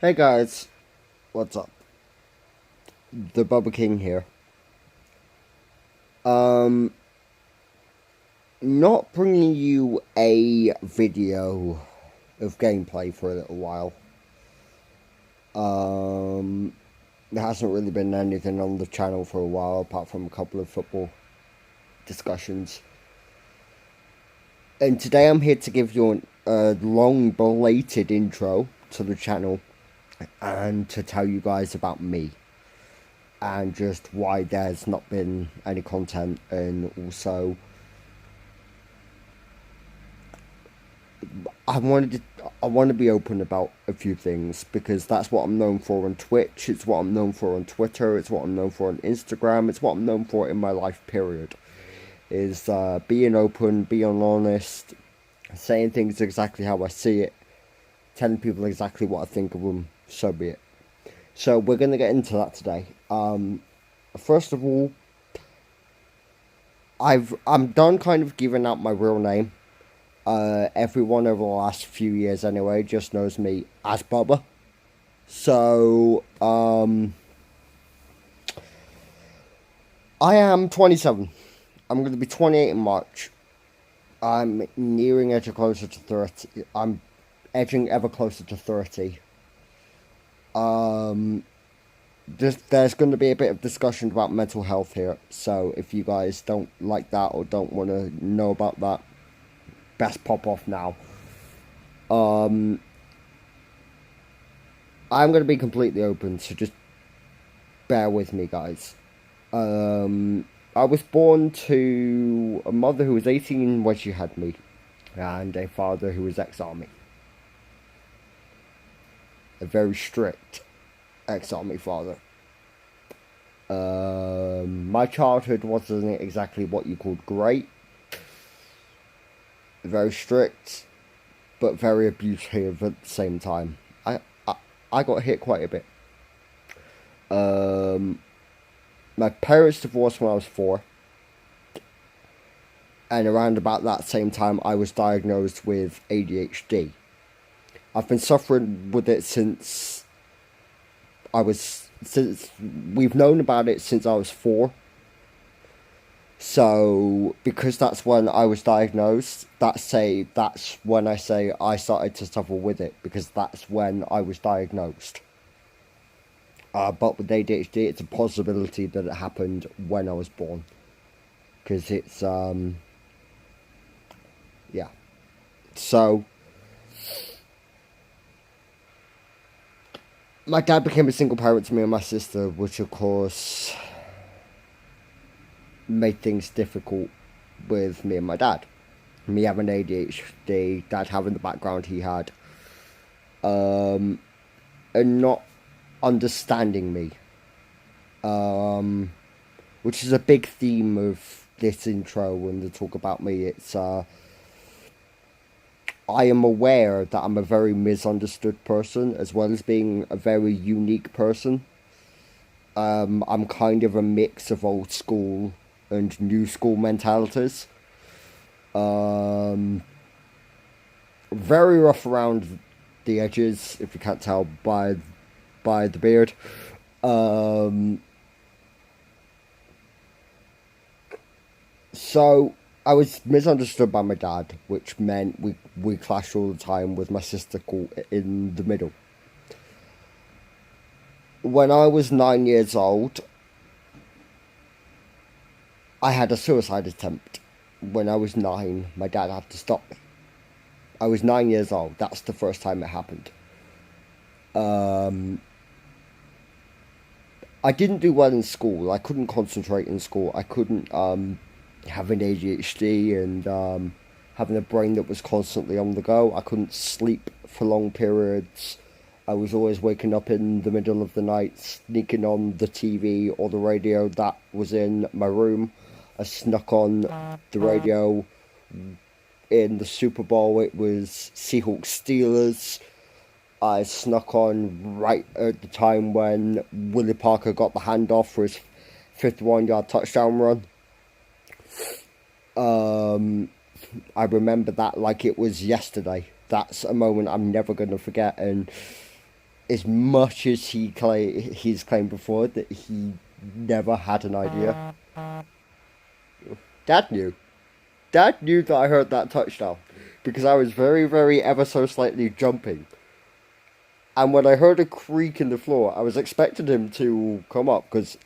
Hey guys, what's up? The Bubba King here. Um, Not bringing you a video of gameplay for a little while. There hasn't really been anything on the channel for a while, apart from a couple of football discussions. And today I'm here to give you a long belated intro to the channel and to tell you guys about me. And just why there's not been any content, and also I want to be open about a few things because that's what I'm known for on Twitch. It's what I'm known for on Twitter. It's what I'm known for on Instagram. It's what I'm known for in my life. Period. Is being open, being honest, saying things exactly how I see it, telling people exactly what I think of them. So be it. So we're gonna get into that today. First of all, I'm done kind of giving out my real name. Everyone over the last few years anyway just knows me as Bubba. So, I am 27. I'm going to be 28 in March. I'm nearing edge closer to 30. I'm edging ever closer to 30. There's going to be a bit of discussion about mental health here. So if you guys don't like that or don't want to know about that, best pop off now. I'm going to be completely open, so just bear with me, guys. I was born to a mother who was 18 when she had me, and a father who was ex-army. A very strict ex-army father. My childhood wasn't exactly what you called great. Very strict, but very abusive at the same time. I got hit quite a bit. My parents divorced when I was 4. And around about that same time, I was diagnosed with ADHD. I've been suffering with it since we've known about it since I was 4. So, because that's when I was diagnosed, that's when I say I started to suffer with it, because that's when I was diagnosed. But with ADHD, it's a possibility that it happened when I was born. Because it's, yeah. So, my dad became a single parent to me and my sister, which of course made things difficult with me and my dad. Me having ADHD, dad having the background he had, and not understanding me, which is a big theme of this intro when they talk about me. It's I am aware that I'm a very misunderstood person, as well as being a very unique person. I'm kind of a mix of old school and new school mentalities. Very rough around the edges, if you can't tell by the beard. So I was misunderstood by my dad, which meant we clashed all the time, with my sister caught in the middle. When I was 9 years old, I had a suicide attempt. When I was 9, my dad had to stop me. I was 9 years old. That's the first time it happened. I didn't do well in school. I couldn't concentrate in school. I couldn't having ADHD and having a brain that was constantly on the go. I couldn't sleep for long periods. I was always waking up in the middle of the night, sneaking on the TV or the radio that was in my room. I snuck on the radio in the Super Bowl. It was Seahawks Steelers. I snuck on right at the time when Willie Parker got the handoff for his 51-yard touchdown run. I remember that like it was yesterday. That's a moment I'm never going to forget. And as much as he's claimed before that he never had an idea. Dad knew. Dad knew that I heard that touchdown because I was very, very ever so slightly jumping. And when I heard a creak in the floor, I was expecting him to come up because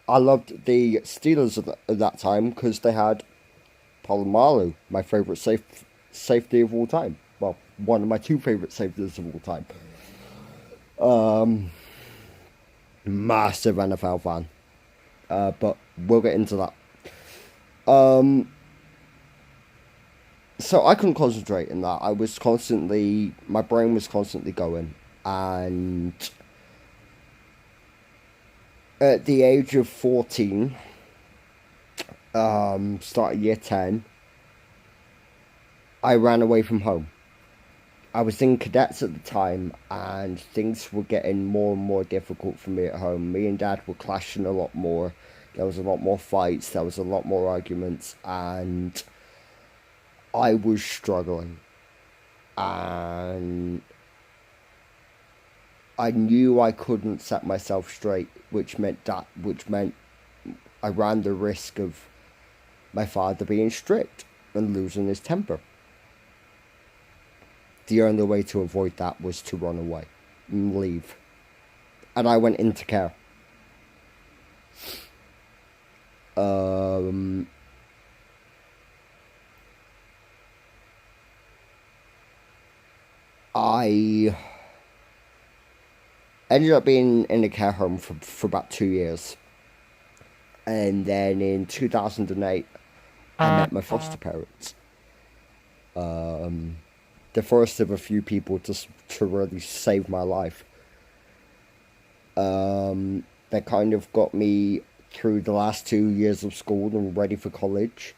I loved the Steelers at that time because they had Palomalu, my favourite safety of all time. Well, one of my two favourite safeties of all time. Massive NFL fan. But we'll get into that. So I couldn't concentrate in that. My brain was constantly going. And at the age of 14, started year 10, I ran away from home. I was in cadets at the time, and things were getting more and more difficult for me at home. Me and Dad were clashing a lot more. There was a lot more fights, there was a lot more arguments, and I was struggling. And I knew I couldn't set myself straight, which meant I ran the risk of my father being strict and losing his temper. The only way to avoid that was to run away and leave. And I went into care. I ended up being in a care home for about 2 years. And then in 2008, I met my foster parents. The first of a few people to really save my life. They kind of got me through the last 2 years of school and ready for college.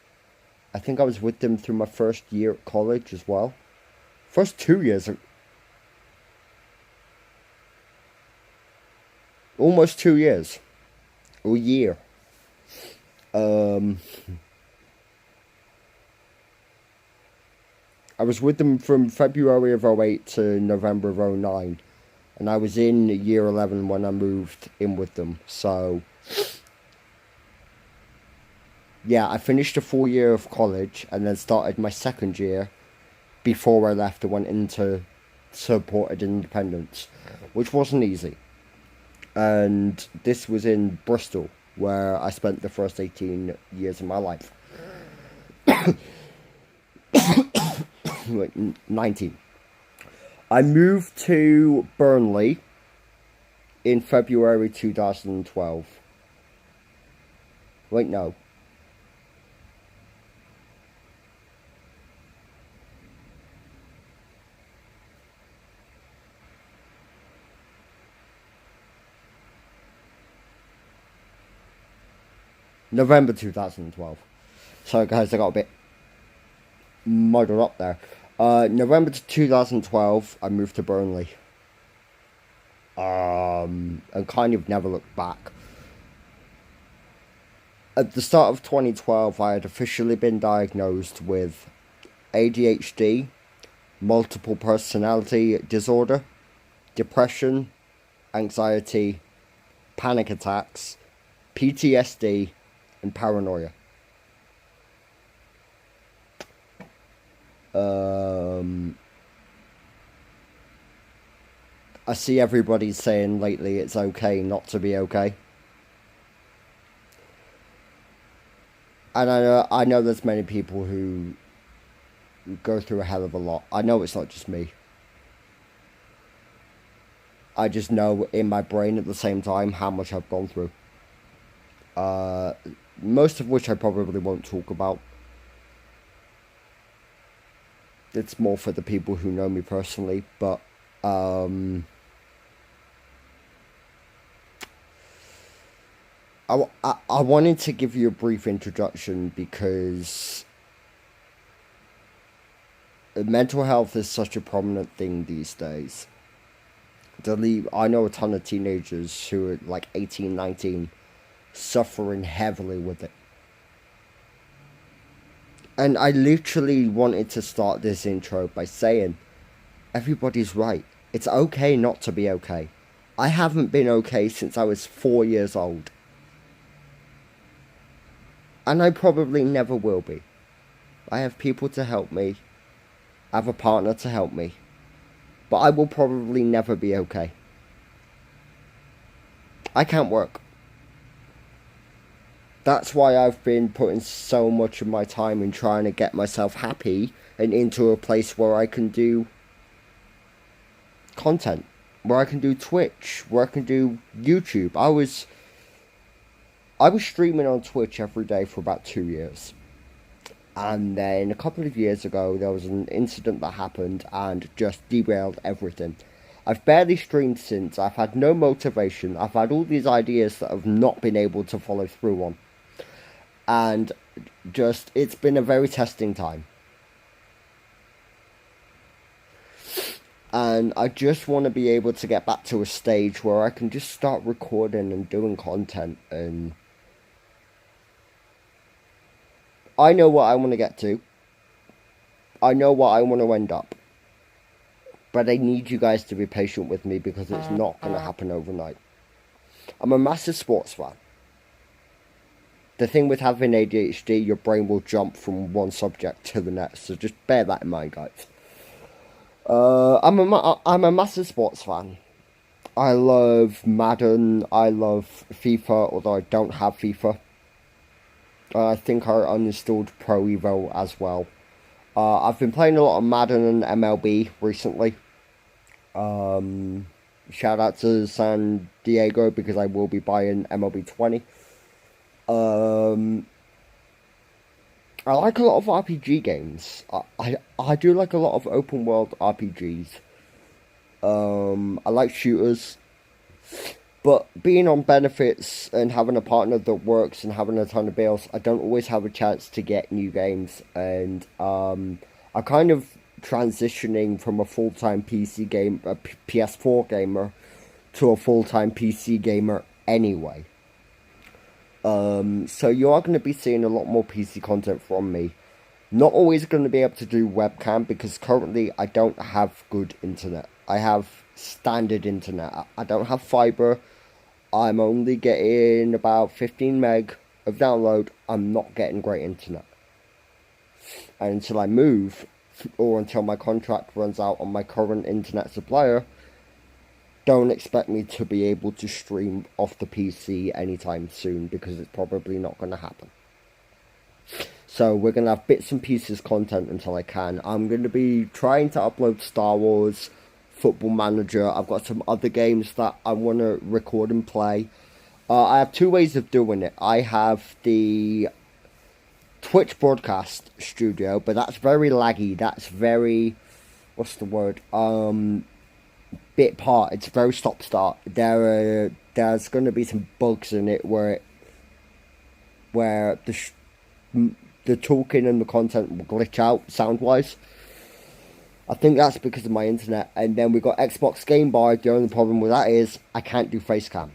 I think I was with them through my first year at college as well. First 2 years. Almost 2 years. Or a year. I was with them from February of 08 to November of 09. And I was in year 11 when I moved in with them. So, yeah, I finished a full year of college and then started my second year before I left and went into supported independence, which wasn't easy. And this was in Bristol, where I spent the first 18 years of my life. 19. I moved to Burnley in February 2012. Wait, no. November 2012. Sorry guys, I got a bit muddled up there. November 2012, I moved to Burnley. And kind of never looked back. At the start of 2012, I had officially been diagnosed with ADHD, multiple personality disorder, depression, anxiety, panic attacks, PTSD, and paranoia. I see everybody saying lately it's okay not to be okay. And I know there's many people who go through a hell of a lot. I know it's not just me. I just know in my brain at the same time how much I've gone through. Most of which I probably won't talk about. It's more for the people who know me personally, but I wanted to give you a brief introduction because mental health is such a prominent thing these days. I know a ton of teenagers who are like 18, 19, suffering heavily with it. And I literally wanted to start this intro by saying, everybody's right. It's okay not to be okay. I haven't been okay since I was 4 years old. And I probably never will be. I have people to help me. I have a partner to help me. But I will probably never be okay. I can't work. That's why I've been putting so much of my time in trying to get myself happy and into a place where I can do content, where I can do Twitch, where I can do YouTube. I was streaming on Twitch every day for about 2 years. And then a couple of years ago, there was an incident that happened and just derailed everything. I've barely streamed since. I've had no motivation. I've had all these ideas that I've not been able to follow through on. And just, it's been a very testing time. And I just want to be able to get back to a stage where I can just start recording and doing content. And I know what I want to get to. I know what I want to end up. But I need you guys to be patient with me because it's not going to happen overnight. I'm a massive sports fan. The thing with having ADHD, your brain will jump from one subject to the next. So just bear that in mind, guys. I'm a massive sports fan. I love Madden. I love FIFA, although I don't have FIFA. I think I uninstalled Pro Evo as well. I've been playing a lot of Madden and MLB recently. Shout out to San Diego because I will be buying MLB 20. I like a lot of RPG games. I do like a lot of open world RPGs. I like shooters. But being on benefits and having a partner that works and having a ton of bills, I don't always have a chance to get new games. And I'm kind of transitioning from a full-time PS4 gamer to a full-time PC gamer anyway. So you are going to be seeing a lot more PC content from me. Not always going to be able to do webcam because currently I don't have good internet. I have standard internet. I don't have fiber. I'm only getting about 15 meg of download. I'm not getting great internet. And until I move, or until my contract runs out on my current internet supplier, don't expect me to be able to stream off the PC anytime soon because it's probably not going to happen. So we're going to have bits and pieces content until I can. I'm going to be trying to upload Star Wars, Football Manager. I've got some other games that I want to record and play. I have two ways of doing it. I have the Twitch broadcast studio, but that's very laggy. That's very, what's the word? Bit part. It's very stop-start. There's going to be some bugs in it where the talking and the content will glitch out sound-wise. I think that's because of my internet. And then we got Xbox Game Bar. The only problem with that is I can't do Facecam,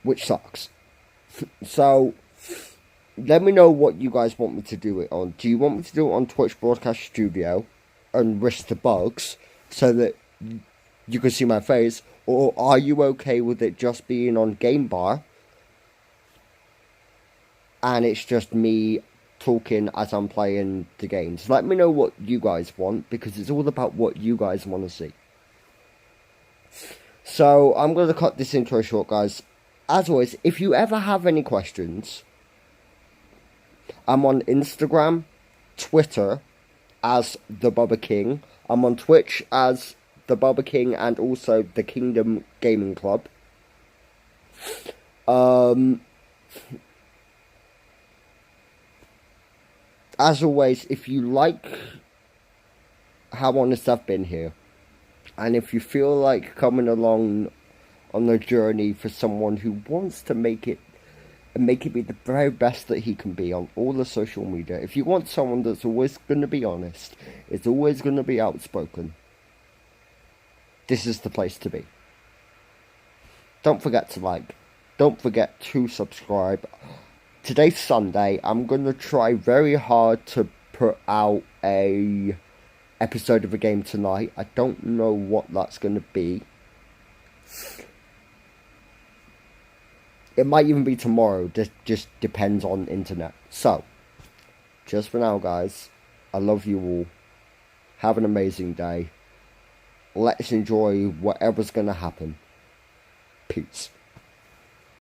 which sucks. So let me know what you guys want me to do it on. Do you want me to do it on Twitch Broadcast Studio and risk the bugs so that you can see my face, or are you okay with it just being on Game Bar and it's just me talking as I'm playing the games? Let me know what you guys want because it's all about what you guys want to see. So I'm going to cut this intro short, guys. As always, if you ever have any questions, I'm on Instagram, Twitter as The Bubba King. I'm on Twitch as The Bubba King and also The Kingdom Gaming Club. As always, if you like how honest I've been here, and if you feel like coming along on the journey for someone who wants to make it be the very best that he can be on all the social media, if you want someone that's always going to be honest, it's always going to be outspoken, this is the place to be. Don't forget to like. Don't forget to subscribe. Today's Sunday. I'm going to try very hard to put out a episode of a game tonight. I don't know what that's going to be. It might even be tomorrow. Just depends on internet. So, just for now, guys, I love you all. Have an amazing day. Let's enjoy whatever's going to happen. Peace.